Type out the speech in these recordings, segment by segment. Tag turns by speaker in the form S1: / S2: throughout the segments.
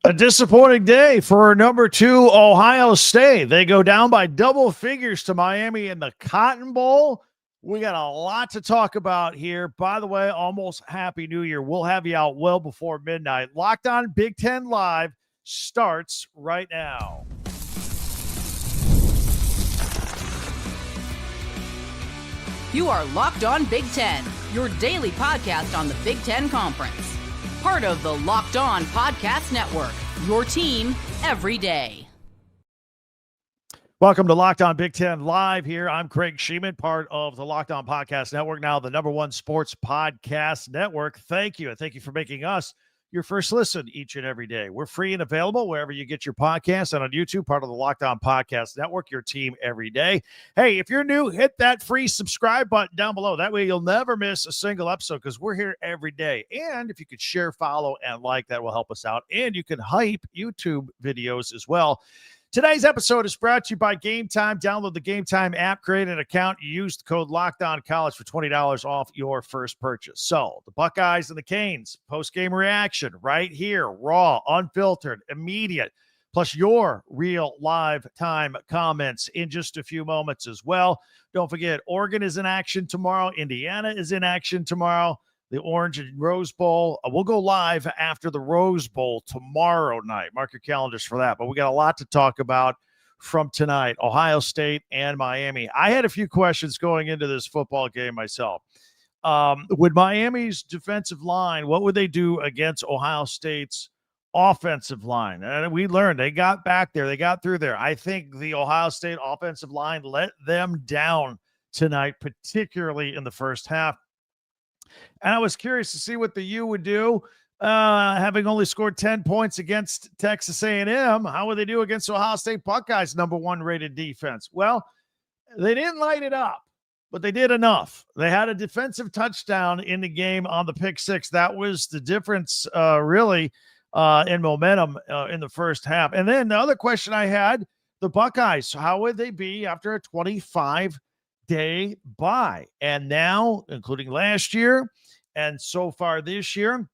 S1: A disappointing day for number 2 Ohio State. They go down by double figures to Miami in the Cotton Bowl. We got a lot to talk about here. By the way, almost Happy New Year. We'll have you out well before midnight. Locked On Big Ten Live starts right now.
S2: You are Locked On Big Ten, your daily podcast on the Big Ten Conference. Part of the Locked On Podcast Network, your team every day.
S1: Welcome to Locked On Big Ten Live here. I'm Craig Shemon, part of the Locked On Podcast Network, now the #1 sports podcast network. Thank you, and thank you for making us your first listen each and every day. We're free and available wherever you get your podcasts and on YouTube, part of the Locked On Podcast Network, your team every day. Hey, if you're new, hit that free subscribe button down below. That way you'll never miss a single episode because we're here every day. And if you could share, follow, and like, that will help us out. And you can hype YouTube videos as well. Today's episode is brought to you by Game Time. Download the Game Time app, create an account, use the code LOCKEDONCollege for $20 off your first purchase. So, the Buckeyes and the Canes, post-game reaction right here, raw, unfiltered, immediate, plus your real live time comments in just a few moments as well. Don't forget, Oregon is in action tomorrow. Indiana is in action tomorrow. The Orange and Rose Bowl. We'll go live after the Rose Bowl tomorrow night. Mark your calendars for that. But we got a lot to talk about from tonight, Ohio State and Miami. I had a few questions going into this football game myself. Would Miami's defensive line, what would they do against Ohio State's offensive line? And we learned they got back there. They got through there. I think the Ohio State offensive line let them down tonight, particularly in the first half. And I was curious to see what the U would do, having only scored 10 points against Texas A&M. How would they do against Ohio State Buckeyes, #1 rated defense? Well, they didn't light it up, but they did enough. They had a defensive touchdown in the game on the pick six. That was the difference, really, in momentum in the first half. And then the other question I had, the Buckeyes, how would they be after a 25-day bye? And now, including last year and so far this year,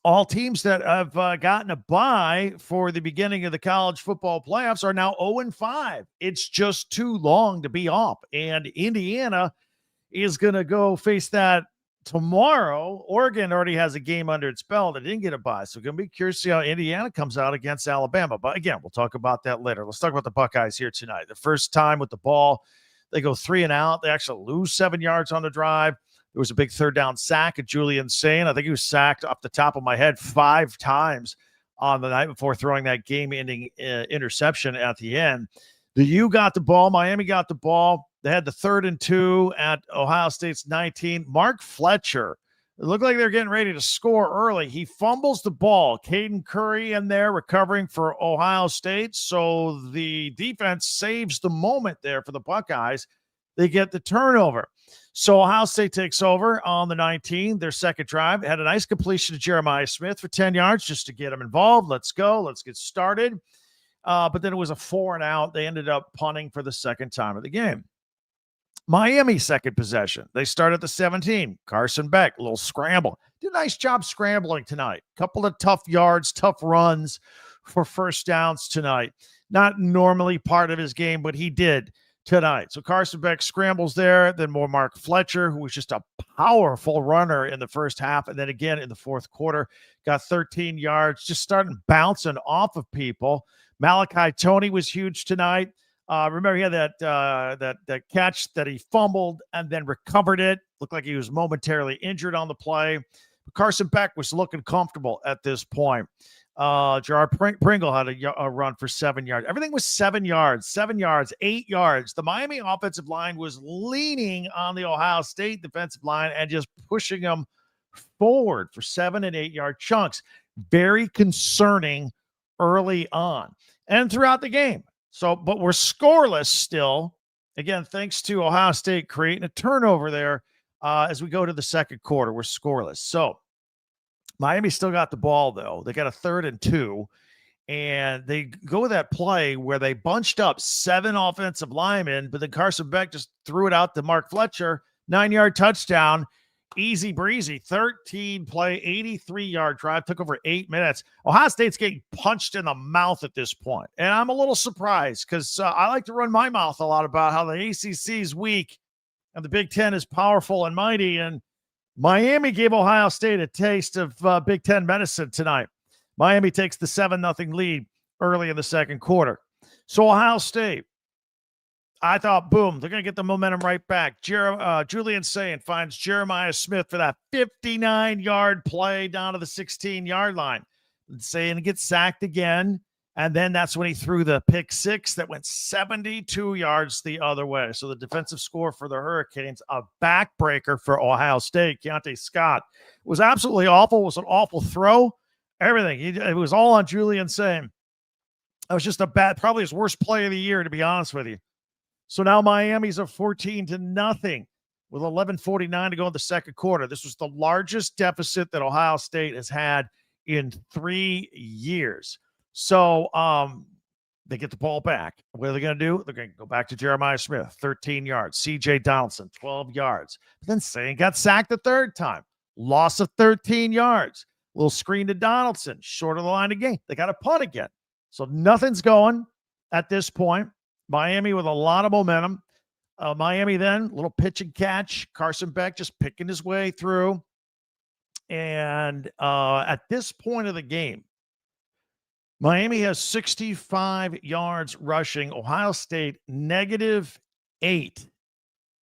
S1: all teams that have gotten a bye for the beginning of the college football playoffs are now 0-5. It's just too long to be off. And Indiana is going to go face that tomorrow. Oregon already has a game under its belt. It didn't get a bye. So going to be curious to see how Indiana comes out against Alabama. But again, we'll talk about that later. Let's talk about the Buckeyes here tonight. The first time with the ball, they go 3 and out. They actually lose 7 yards on the drive. There was a big third down sack of Julian Sayin. I think he was sacked off the top of my head 5 times on the night before throwing that game-ending interception at the end. The U got the ball. Miami got the ball. They had the 3rd and 2 at Ohio State's 19. Mark Fletcher, it looked like they're getting ready to score early. He fumbles the ball. Caden Curry in there recovering for Ohio State. So the defense saves the moment there for the Buckeyes. They get the turnover. So Ohio State takes over on the 19, their second drive. Had a nice completion to Jeremiah Smith for 10 yards just to get him involved. Let's go. Let's get started. But then it was a 4 and out. They ended up punting for the second time of the game. Miami second possession. They start at the 17. Carson Beck, a little scramble. Did a nice job scrambling tonight. Couple of tough yards, tough runs for first downs tonight. Not normally part of his game, but he did tonight. So Carson Beck scrambles there. Then more Mark Fletcher, who was just a powerful runner in the first half. And then again in the fourth quarter, got 13 yards, just starting bouncing off of people. Malachi Toney was huge tonight. Remember, he had that catch that he fumbled and then recovered it. Looked like he was momentarily injured on the play. But Carson Beck was looking comfortable at this point. Gerard Pringle had a run for 7 yards. Everything was 7 yards, 7 yards, 8 yards. The Miami offensive line was leaning on the Ohio State defensive line and just pushing them forward for 7 and 8 yard chunks. Very concerning early on and throughout the game. So, but we're scoreless still. Again, thanks to Ohio State creating a turnover there as we go to the second quarter. We're scoreless. So, Miami still got the ball, though. They got a 3rd and 2, and they go with that play where they bunched up 7 offensive linemen, but then Carson Beck just threw it out to Mark Fletcher, 9-yard touchdown. Easy breezy, 13-play, 83-yard drive, took over 8 minutes. Ohio State's getting punched in the mouth at this point, and I'm a little surprised because I like to run my mouth a lot about how the ACC is weak and the Big Ten is powerful and mighty, and Miami gave Ohio State a taste of Big Ten medicine tonight. Miami takes the 7-0 lead early in the second quarter. So Ohio State, I thought, boom, they're going to get the momentum right back. Julian Sayin finds Jeremiah Smith for that 59-yard play down to the 16-yard line. Sayin gets sacked again, and then that's when he threw the pick six that went 72 yards the other way. So the defensive score for the Hurricanes, a backbreaker for Ohio State. Keontae Scott was absolutely awful. It was an awful throw. Everything. It was all on Julian Sayin. That was just probably his worst play of the year, to be honest with you. So now Miami's up 14-0 with 11:49 to go in the second quarter. This was the largest deficit that Ohio State has had in 3 years. So they get the ball back. What are they going to do? They're going to go back to Jeremiah Smith, 13 yards. C.J. Donaldson, 12 yards. But then Sayin got sacked the third time. Loss of 13 yards. Little screen to Donaldson, short of the line again. They got a punt again. So nothing's going at this point. Miami with a lot of momentum. Miami then, little pitch and catch. Carson Beck just picking his way through. And at this point of the game, Miami has 65 yards rushing. Ohio State, -8. I'm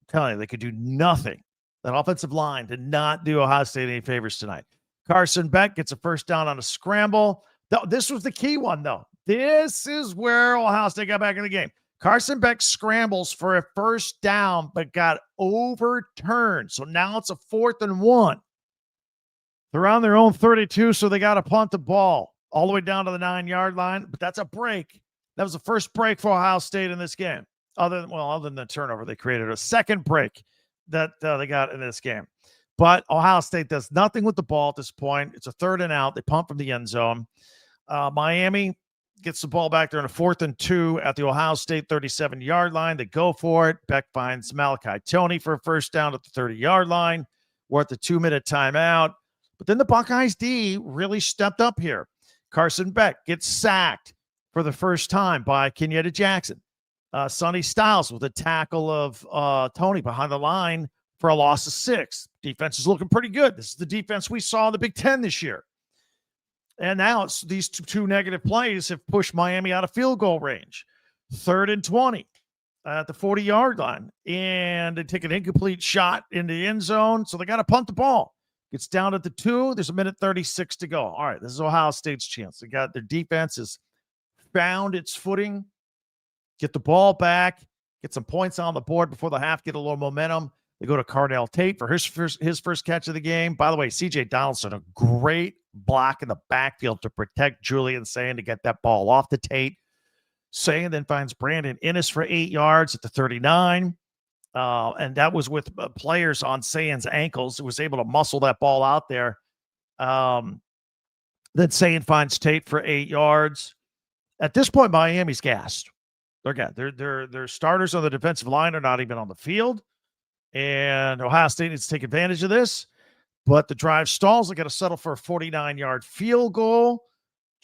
S1: telling you, they could do nothing. That offensive line did not do Ohio State any favors tonight. Carson Beck gets a first down on a scramble. This was the key one, though. This is where Ohio State got back in the game. Carson Beck scrambles for a first down, but got overturned. So now it's a 4th and 1. They're on their own 32, so they got to punt the ball all the way down to the 9-yard line. But that's a break. That was the first break for Ohio State in this game. Other than the turnover, they created a second break that they got in this game. But Ohio State does nothing with the ball at this point. It's a 3rd and out. They punt from the end zone. Miami gets the ball back there in a 4th and 2 at the Ohio State 37-yard line. They go for it. Beck finds Malachi Toney for a first down at the 30-yard line. We're at the 2-minute timeout. But then the Buckeyes D really stepped up here. Carson Beck gets sacked for the first time by Kenyatta Jackson. Sonny Styles with a tackle of Toney behind the line for a loss of 6. Defense is looking pretty good. This is the defense we saw in the Big Ten this year. And now it's these two negative plays have pushed Miami out of field goal range. 3rd and 20 at the 40-yard line. And they take an incomplete shot in the end zone, so they got to punt the ball. Gets down at the 2. There's a 1:36 to go. All right, this is Ohio State's chance. They got their defense has found its footing. Get the ball back. Get some points on the board before the half. Get a little momentum. They go to Cardell Tate for his first catch of the game. By the way, C.J. Donaldson, a great block in the backfield to protect Julian Sayin to get that ball off the Tate. Sayin then finds Brandon Innes for 8 yards at the 39. And that was with players on Sayin's ankles. It was able to muscle that ball out there. Then Sayin finds Tate for 8 yards. At this point, Miami's gassed. Their starters on the defensive line are not even on the field. And Ohio State needs to take advantage of this. But the drive stalls. They got to settle for a 49-yard field goal.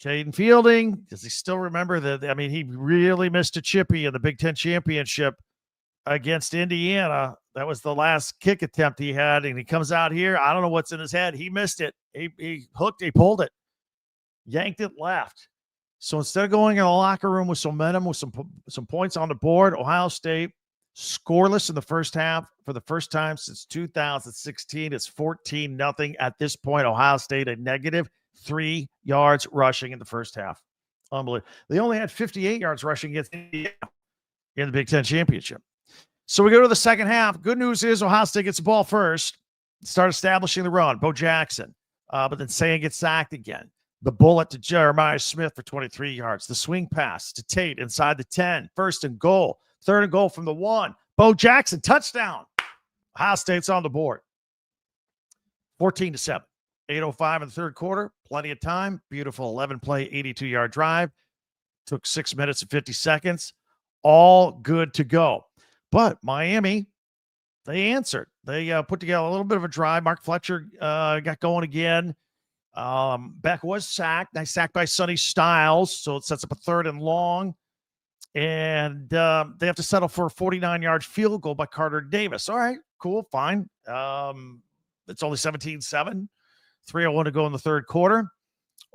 S1: Jaden Fielding, does he still remember that? I mean, he really missed a chippy in the Big Ten championship against Indiana. That was the last kick attempt he had. And he comes out here. I don't know what's in his head. He missed it. He hooked, he pulled it, yanked it left. So instead of going in the locker room with some momentum, with some points on the board, Ohio State scoreless in the first half for the first time since 2016. It's 14-0 at this point. Ohio State a -3 yards rushing in the first half. Unbelievable. They only had 58 yards rushing against Indiana in the Big Ten championship. So we go to the second half. Good news is Ohio State gets the ball first, start establishing the run. Bo Jackson, but then Sayin gets sacked again. The bullet to Jeremiah Smith for 23 yards. The swing pass to Tate inside the 10. 1st and goal. 3rd and goal from the 1. Bo Jackson, touchdown. Ohio State's on the board. 14-7. 8:05 in the third quarter. Plenty of time. Beautiful 11-play, 82-yard drive. Took 6 minutes and 50 seconds. All good to go. But Miami they answered. They put together a little bit of a drive. Mark Fletcher got going again. Beck was sacked. Nice sack by Sonny Styles, so it sets up a 3rd and long. And they have to settle for a 49-yard field goal by Carter Davis. All right, cool, fine. It's only 17-7. 3:01 to go in the third quarter.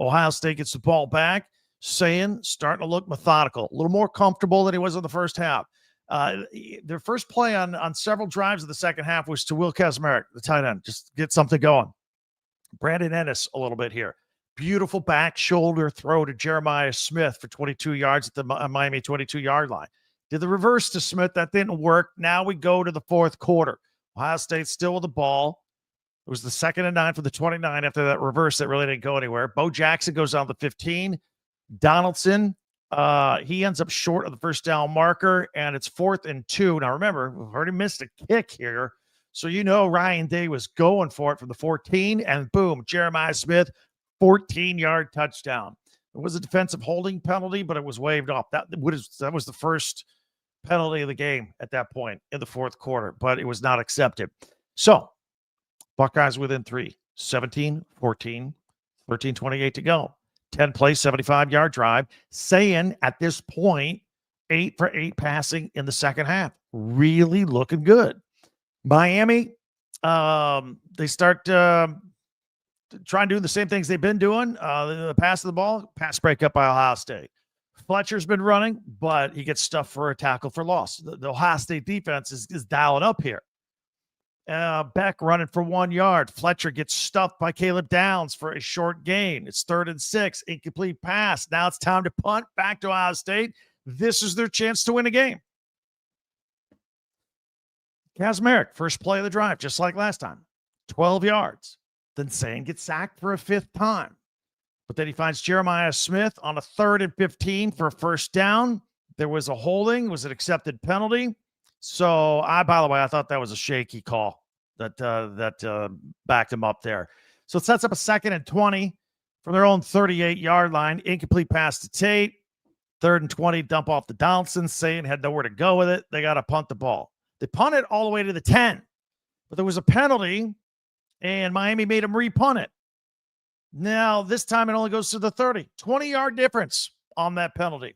S1: Ohio State gets the ball back. Sayin starting to look methodical, a little more comfortable than he was in the first half. Their first play on several drives of the second half was to Will Kaczmarek, the tight end. Just get something going. Brandon Ennis a little bit here. Beautiful back shoulder throw to Jeremiah Smith for 22 yards at the Miami 22-yard line. Did the reverse to Smith. That didn't work. Now we go to the fourth quarter. Ohio State still with the ball. It was the 2nd and 9 for the 29 after that reverse that really didn't go anywhere. Bo Jackson goes down to 15. Donaldson, he ends up short of the first down marker, and it's 4th and 2. Now, remember, we've already missed a kick here. So Ryan Day was going for it from the 14, and boom, Jeremiah Smith, 14-yard touchdown. It was a defensive holding penalty, but it was waved off. That was the first penalty of the game at that point in the fourth quarter, but it was not accepted. So, Buckeyes within 3, 17-14, 13:28 to go. 10-play, 75-yard drive. Sayin at this point, 8 for 8 passing in the second half. Really looking good. Miami, they start trying to do the same things they've been doing. The pass of the ball, pass breakup by Ohio State. Fletcher's been running, but he gets stuffed for a tackle for loss. The Ohio State defense is dialing up here. Beck running for 1 yard. Fletcher gets stuffed by Caleb Downs for a short gain. It's 3rd and 6. Incomplete pass. Now it's time to punt back to Ohio State. This is their chance to win a game. Kaczmarek, first play of the drive, just like last time. 12 yards. Then Sayin gets sacked for a 5th time. But then he finds Jeremiah Smith on a 3rd and 15 for a first down. There was a holding. It was an accepted penalty. So, by the way, I thought that was a shaky call that backed him up there. So it sets up a 2nd and 20 from their own 38-yard line. Incomplete pass to Tate. 3rd and 20, dump off the Donaldson. Sayin had nowhere to go with it. They got to punt the ball. They punted all the way to the 10. But there was a penalty, and Miami made him repunt it. Now, this time it only goes to the 30. 20-yard difference on that penalty.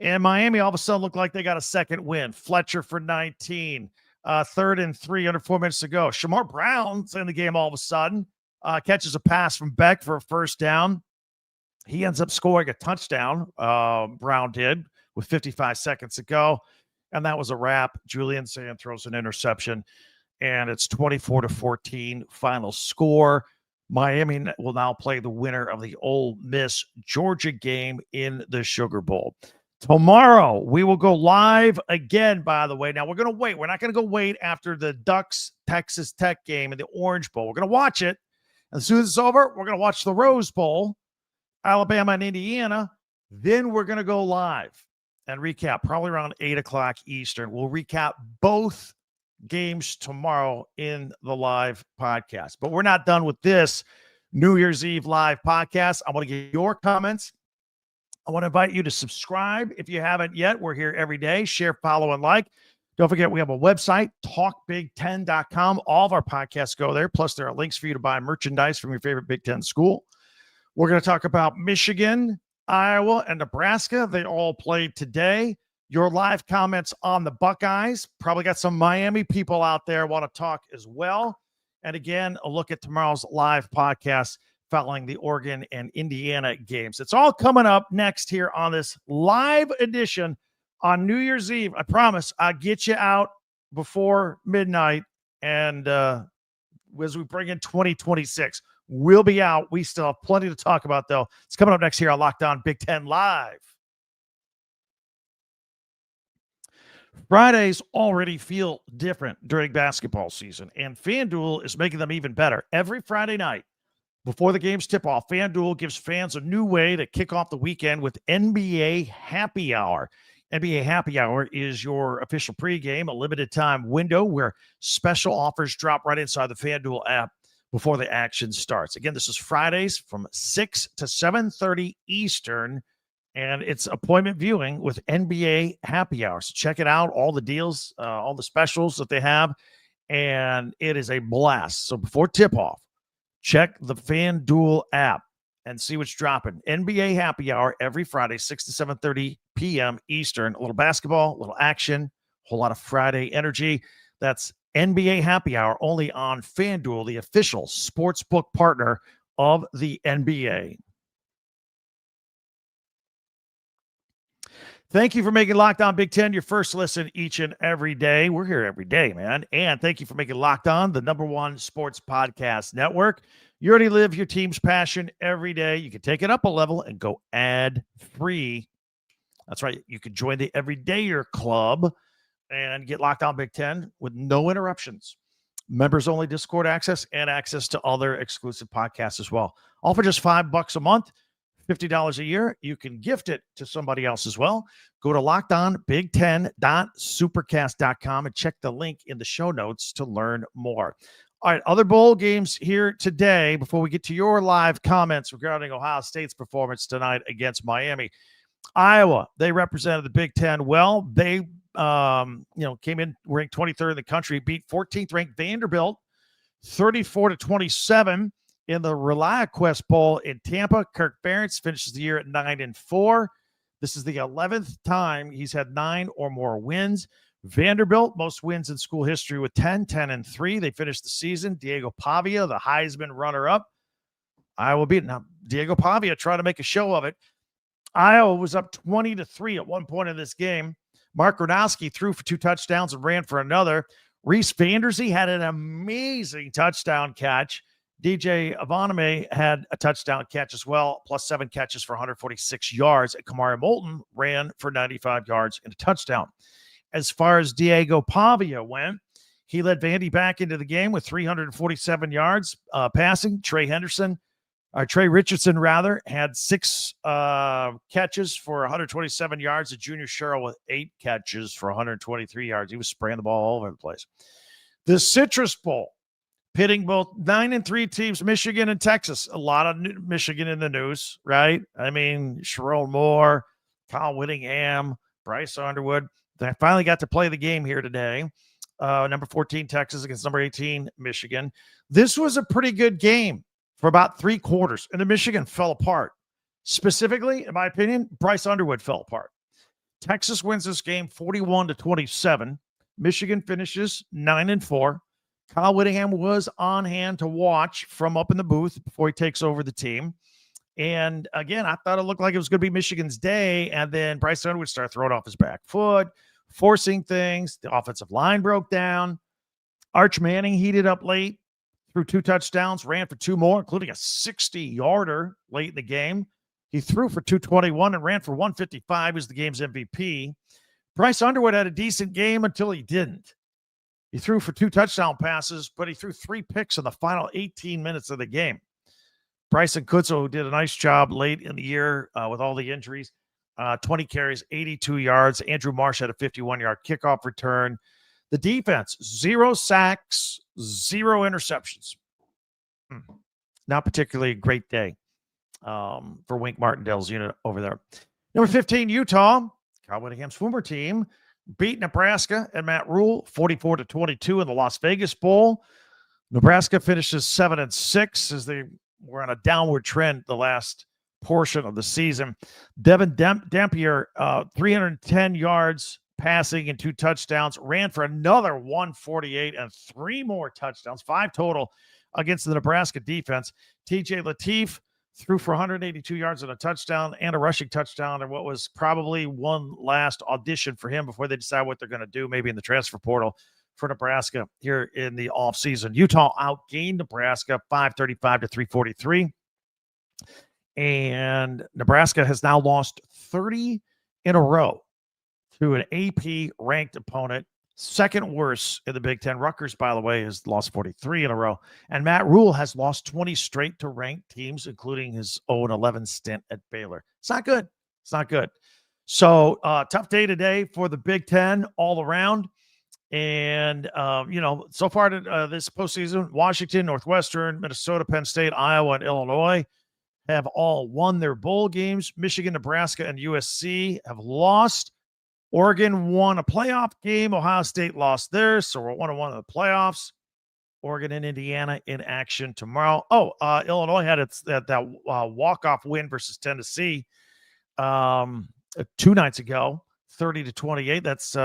S1: And Miami all of a sudden looked like they got a second win. Fletcher for 19. 3rd and 3, under 4 minutes to go. Shamar Brown's in the game all of a sudden. Catches a pass from Beck for a first down. He ends up scoring a touchdown, Brown did, with 55 seconds to go. And that was a wrap. Julian Sayin throws an interception. And it's 24-14 final score. Miami will now play the winner of the Ole Miss Georgia game in the Sugar Bowl. Tomorrow, we will go live again, by the way. Now, we're going to wait. We're not going to go wait after the Ducks Texas Tech game in the Orange Bowl. We're going to watch it. As soon as it's over, we're going to watch the Rose Bowl, Alabama and Indiana. Then we're going to go live and recap, probably around 8 o'clock Eastern. We'll recap both games tomorrow in the live podcast. But we're not done with this New Year's Eve live podcast. I want to get your comments. I want to invite you to subscribe if you haven't yet. We're here every day. Share, follow, and like. Don't forget, we have a website, talkbig10.com. All of our podcasts go there. Plus, there are links for you to buy merchandise from your favorite Big Ten school. We're going to talk about Michigan, Iowa, and Nebraska. They all played today. Your live comments on the Buckeyes. Probably got some Miami people out there want to talk as well. And again, a look at tomorrow's live podcast following the Oregon and Indiana games. It's all coming up next here on this live edition on New Year's Eve. I promise I'll get you out before midnight. And as we bring in 2026, we'll be out. We still have plenty to talk about, though. It's coming up next here on Locked On Big Ten Live. Fridays already feel different during basketball season, and FanDuel is making them even better. Every Friday night, before the games tip off, FanDuel gives fans a new way to kick off the weekend with NBA Happy Hour. NBA Happy Hour is your official pregame, a limited time window where special offers drop right inside the FanDuel app before the action starts. Again, this is Fridays from 6 to 7:30 Eastern. and it's appointment viewing with NBA Happy Hour. So check it out, all the deals, all the specials that they have, and it is a blast. So before tip-off, check the FanDuel app and see what's dropping. NBA Happy Hour every Friday, 6 to 7:30 p.m. Eastern. A little basketball, a little action, a whole lot of Friday energy. That's NBA Happy Hour only on FanDuel, the official sportsbook partner of the NBA. Thank you for making Locked On Big Ten your first listen each and every day. We're here every day, man. And thank you for making Locked On the #1 sports podcast network. You already live your team's passion every day. You can take it up a level and go ad-free. That's right. You can join the Everydayer Club and get Locked On Big Ten with no interruptions. Members-only Discord access and access to other exclusive podcasts as well. All for just $5 a month. $50 a year. You can gift it to somebody else as well. Go to lockedonbig10.supercast.com and check the link in the show notes to learn more. All right, other bowl games here today before we get to your live comments regarding Ohio State's performance tonight against Miami. Iowa, they represented the Big Ten well. They came in ranked 23rd in the country, beat 14th ranked Vanderbilt 34-27. In the ReliaQuest Bowl in Tampa, Kirk Ferentz finishes the year at 9-4. This is the 11th time he's had 9 or more wins. Vanderbilt, most wins in school history with 10-3. They finished the season. Diego Pavia, the Heisman runner-up. Iowa beat. Now, Diego Pavia tried to make a show of it. Iowa was up 20-3 at one point in this game. Mark Gronowski threw for 2 touchdowns and ran for another. Reese Vandersee had an amazing touchdown catch. DJ Avonime had a touchdown catch as well, plus 7 catches for 146 yards. And Kamari Moulton ran for 95 yards and a touchdown. As far as Diego Pavia went, he led Vandy back into the game with 347 yards passing. Trey Richardson, had 6 catches for 127 yards. And Junior Sherrill with 8 catches for 123 yards. He was spraying the ball all over the place. The Citrus Bowl, pitting both 9-3 teams, Michigan and Texas. A lot of Michigan in the news, right? I mean, Sherrone Moore, Kyle Whittingham, Bryce Underwood. They finally got to play the game here today. Number 14, Texas against number 18, Michigan. This was a pretty good game for about 3 quarters, and the Michigan fell apart. Specifically, in my opinion, Bryce Underwood fell apart. Texas wins this game 41-27. Michigan finishes 9-4. Kyle Whittingham was on hand to watch from up in the booth before he takes over the team. And again, I thought it looked like it was going to be Michigan's day. And then Bryce Underwood started throwing off his back foot, forcing things. The offensive line broke down. Arch Manning heated up late, threw 2 touchdowns, ran for 2 more, including a 60-yarder late in the game. He threw for 221 and ran for 155. He was the game's MVP. Bryce Underwood had a decent game until he didn't. He threw for 2 touchdown passes, but he threw 3 picks in the final 18 minutes of the game. Bryson Kutzel did a nice job late in the year with all the injuries. 20 carries, 82 yards. Andrew Marsh had a 51-yard kickoff return. The defense, 0 sacks, 0 interceptions. Not particularly a great day for Wink Martindale's unit over there. Number 15, Utah, Kyle Whittingham's former team, beat Nebraska and Matt Rule 44-22 in the Las Vegas Bowl. Nebraska finishes 7-6 as they were on a downward trend the last portion of the season. Devin Dampier, 310 yards passing and 2 touchdowns, ran for another 148 and 3 more touchdowns, 5 total against the Nebraska defense. TJ Lateef threw for 182 yards and a touchdown and a rushing touchdown, and what was probably one last audition for him before they decide what they're going to do, maybe in the transfer portal for Nebraska here in the offseason. Utah outgained Nebraska 535-343. And Nebraska has now lost 30 in a row to an AP-ranked opponent. Second worst in the Big Ten. Rutgers, by the way, has lost 43 in a row. And Matt Rule has lost 20 straight to ranked teams, including his 0-11 stint at Baylor. It's not good. It's not good. So tough day today for the Big Ten all around. And, so far this postseason, Washington, Northwestern, Minnesota, Penn State, Iowa, and Illinois have all won their bowl games. Michigan, Nebraska, and USC have lost. Oregon won a playoff game. Ohio State lost theirs, so we're 1-1 in the playoffs. Oregon and Indiana in action tomorrow. Illinois had that walk-off win versus Tennessee 2 nights ago, 30-28. That's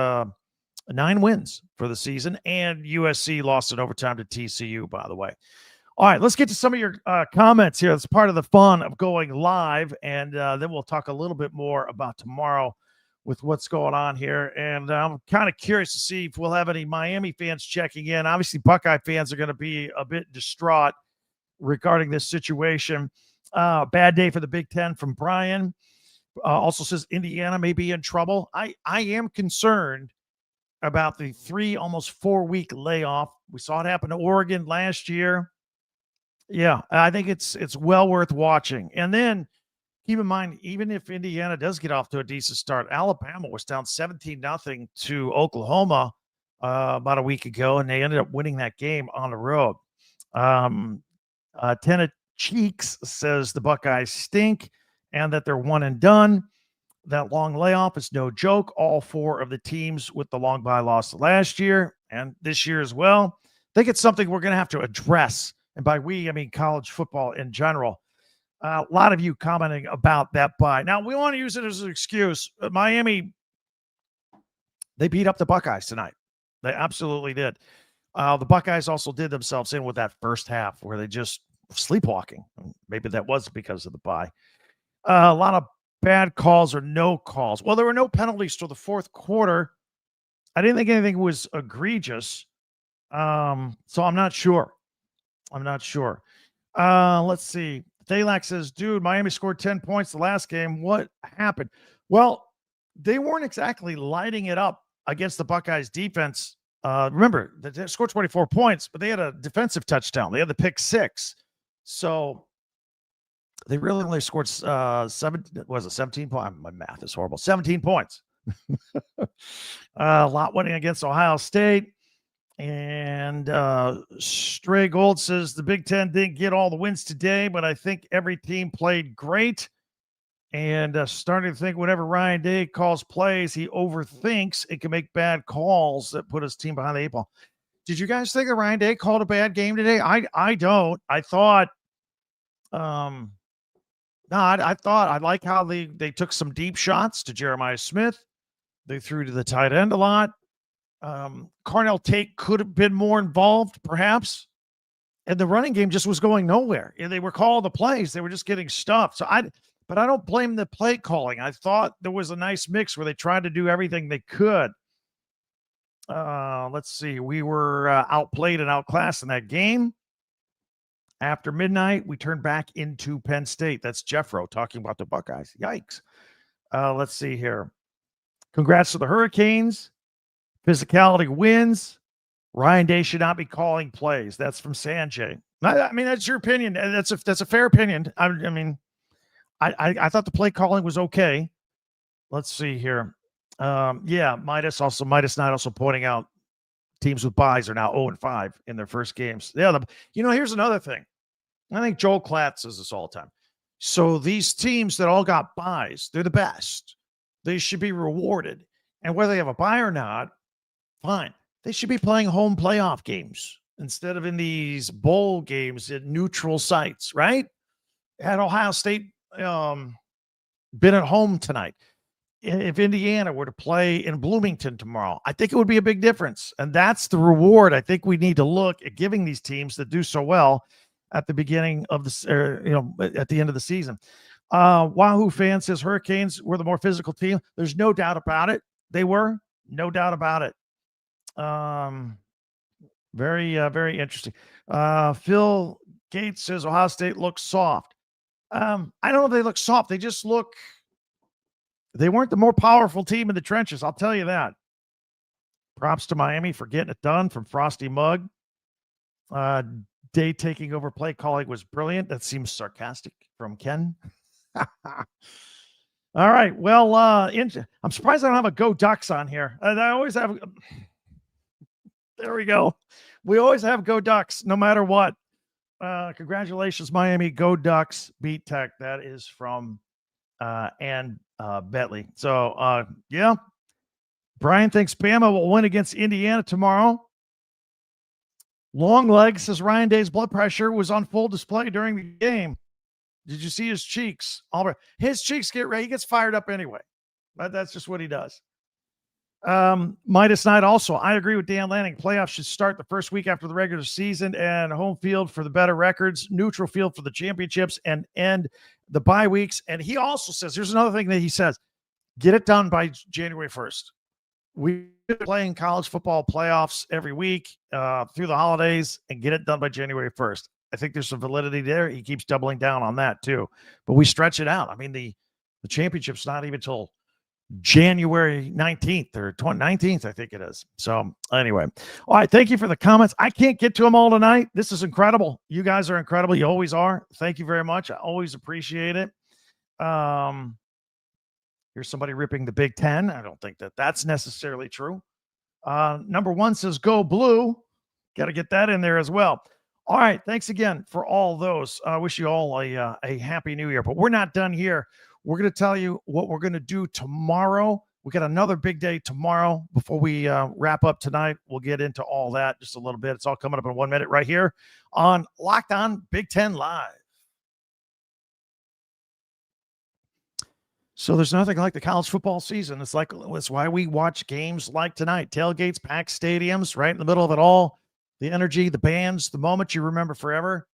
S1: 9 wins for the season. And USC lost in overtime to TCU, by the way. All right, let's get to some of your comments here. That's part of the fun of going live, and then we'll talk a little bit more about tomorrow with what's going on here. And I'm kind of curious to see if we'll have any Miami fans checking in. Obviously, Buckeye fans are going to be a bit distraught regarding this situation. Bad day for the Big Ten from Brian. Also says Indiana may be in trouble. I am concerned about the 3, almost 4-week layoff. We saw it happen to Oregon last year. Yeah, I think it's well worth watching. And then keep in mind, even if Indiana does get off to a decent start, Alabama was down 17-0 to Oklahoma about a week ago, and they ended up winning that game on the road. Tenna Cheeks says the Buckeyes stink and that they're one and done. That long layoff is no joke. All 4 of the teams with the long bye lost last year and this year as well. I think it's something we're going to have to address. And by we, I mean college football in general. A lot of you commenting about that bye. Now, we want to use it as an excuse. Miami, they beat up the Buckeyes tonight. They absolutely did. The Buckeyes also did themselves in with that first half where they just sleepwalking. Maybe that was because of the bye. A lot of bad calls or no calls. Well, there were no penalties till the fourth quarter. I didn't think anything was egregious. So I'm not sure. Let's see. Thalax says, dude, Miami scored 10 points the last game. What happened? Well, they weren't exactly lighting it up against the Buckeyes defense. Remember, they scored 24 points, but they had a defensive touchdown. They had the pick 6. So they really only scored 17 points. My math is horrible. 17 points. A lot winning against Ohio State. And Stray Gold says the Big Ten didn't get all the wins today, but I think every team played great. And starting to think whenever Ryan Day calls plays, he overthinks and can make bad calls that put his team behind the 8 ball. Did you guys think that Ryan Day called a bad game today? I don't. I thought I like how they took some deep shots to Jeremiah Smith. They threw to the tight end a lot. Carnell Tate could have been more involved, perhaps. And the running game just was going nowhere. And they were calling the plays. They were just getting stuffed. But I don't blame the play calling. I thought there was a nice mix where they tried to do everything they could. Let's see. We were outplayed and outclassed in that game. After midnight, we turned back into Penn State. That's Jeffro talking about the Buckeyes. Yikes. Let's see here. Congrats to the Hurricanes. Physicality wins. Ryan Day should not be calling plays. That's from Sanjay. I mean, that's your opinion. That's a fair opinion. I thought the play calling was okay. Let's see here. Midas Knight also pointing out teams with buys are now 0-5 in their first games. Yeah, here's another thing. I think Joel Klatt says this all the time. So these teams that all got buys, they're the best. They should be rewarded. And whether they have a buy or not, fine. They should be playing home playoff games instead of in these bowl games at neutral sites, right? Had Ohio State been at home tonight, if Indiana were to play in Bloomington tomorrow, I think it would be a big difference. And that's the reward I think we need to look at giving these teams that do so well at the beginning of at the end of the season. Wahoo fan says Hurricanes were the more physical team. There's no doubt about it. They were. No doubt about it. Very interesting. Phil Gates says Ohio State looks soft. I don't know if they look soft. They weren't the more powerful team in the trenches. I'll tell you that. Props to Miami for getting it done from Frosty Mug. Day taking over play calling was brilliant. That seems sarcastic from Ken. All right. Well, I'm surprised I don't have a Go Ducks on here. I always have. There we go. We always have Go Ducks, no matter what. Congratulations, Miami. Go Ducks. Beat Tech. That is from Ann Bentley. So, yeah. Brian thinks Bama will win against Indiana tomorrow. Long leg says Ryan Day's blood pressure was on full display during the game. Did you see his cheeks? His cheeks get red. He gets fired up anyway. But that's just what he does. Midas Knight also. I agree with Dan Lanning. Playoffs should start the first week after the regular season and home field for the better records, neutral field for the championships, and end the bye weeks. And he also says, here's another thing that he says, get it done by January 1st. We're playing college football playoffs every week through the holidays and get it done by January 1st. I think there's some validity there. He keeps doubling down on that too. But we stretch it out. I mean, the championship's not even till January 19th or 19th, I think it is. So anyway, all right. Thank you for the comments. I can't get to them all tonight. This is incredible. You guys are incredible. You always are. Thank you very much. I always appreciate it. Here's somebody ripping the Big Ten. I don't think that that's necessarily true. Number one says go blue. Got to get that in there as well. All right. Thanks again for all those. I wish you all a happy new year, but we're not done here. We're going to tell you what we're going to do tomorrow. We got another big day tomorrow. Before we wrap up tonight, we'll get into all that just a little bit. It's all coming up in 1 minute right here on Locked On Big Ten Live. So there's nothing like the college football season. It's why we watch games like tonight. Tailgates, packed stadiums, right in the middle of it all. The energy, the bands, the moment you remember forever.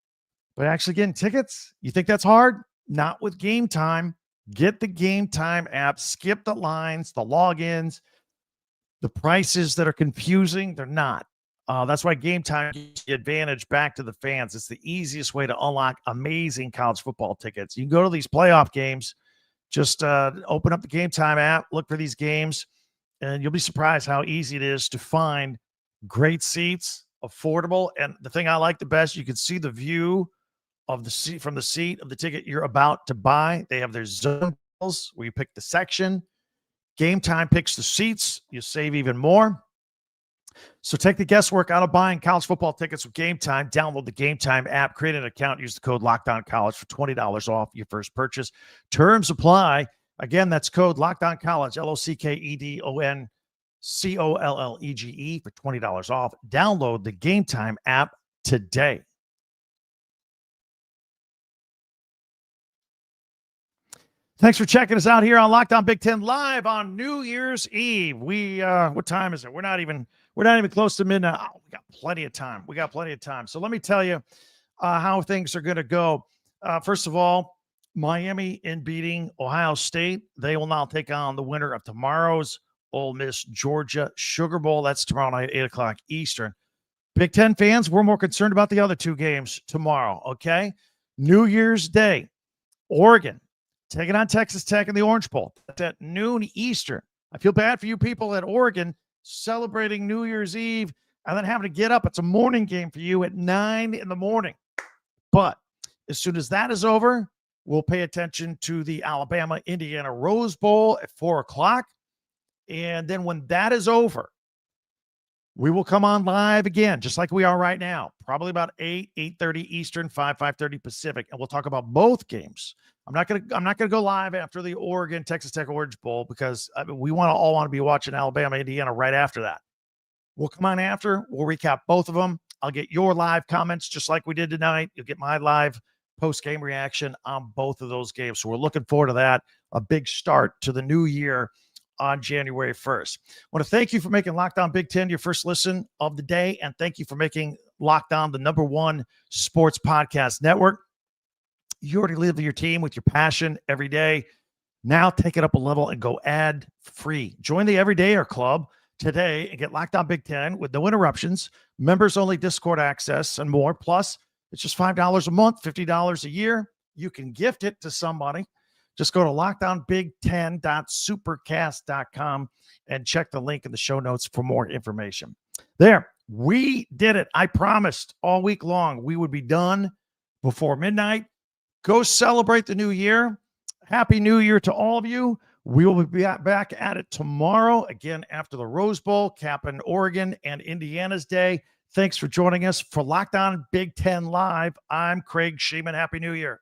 S1: But actually getting tickets, you think that's hard? Not with Game Time. Get the Game Time app. Skip the lines, the logins, the prices that are confusing. They're not. That's why Game Time gives the advantage back to the fans. It's the easiest way to unlock amazing college football tickets. You can go to these playoff games. Just open up the Game Time app, look for these games, and you'll be surprised how easy it is to find great seats, affordable. And the thing I like the best, you can see the view of the seat from the seat of the ticket you're about to buy. They have their zone where you pick the section. Game Time picks the seats. You save even more. So take the guesswork out of buying college football tickets with Game Time. Download the Game Time app, create an account, use the code LOCKDOWNCollege for $20 off your first purchase. Terms apply. Again, that's code LOCKDOWNCollege, LOCKEDONCOLLEGE for $20 off. Download the Game Time app today. Thanks for checking us out here on Locked On Big Ten Live on New Year's Eve. What time is it? We're not even close to midnight. Oh, we got plenty of time. So let me tell you how things are going to go. First of all, Miami in beating Ohio State. They will now take on the winner of tomorrow's Ole Miss Georgia Sugar Bowl. That's tomorrow night, 8:00 Eastern. Big Ten fans, we're more concerned about the other two games tomorrow, okay? New Year's Day, Oregon taking on Texas Tech in the Orange Bowl. That's at noon Eastern. I feel bad for you people at Oregon celebrating New Year's Eve and then having to get up. It's a morning game for you at 9 in the morning. But as soon as that is over, we'll pay attention to the Alabama-Indiana Rose Bowl at 4:00. And then when that is over, we will come on live again, just like we are right now, probably about 8:30 Eastern, 5:30 Pacific, and we'll talk about both games. I'm not gonna go live after the Oregon Texas Tech Orange Bowl because we all want to be watching Alabama Indiana right after that. We'll come on after. We'll recap both of them. I'll get your live comments just like we did tonight. You'll get my live post-game reaction on both of those games. So we're looking forward to that. A big start to the new year on January 1st. I want to thank you for making Locked On Big Ten your first listen of the day, and thank you for making Locked On the #1 sports podcast network. You already live your team with your passion every day. Now take it up a level and go ad free. Join the Everydayer Club today and get Locked On Big Ten with no interruptions, members only Discord access, and more. Plus, it's just $5 a month, $50 a year. You can gift it to somebody. Just go to lockedonbig10.supercast.com and check the link in the show notes for more information. There, we did it. I promised all week long we would be done before midnight. Go celebrate the new year. Happy New Year to all of you. We will be back at it tomorrow, again after the Rose Bowl, capping Oregon and Indiana's day. Thanks for joining us for Locked On Big Ten Live. I'm Craig Shemon. Happy New Year.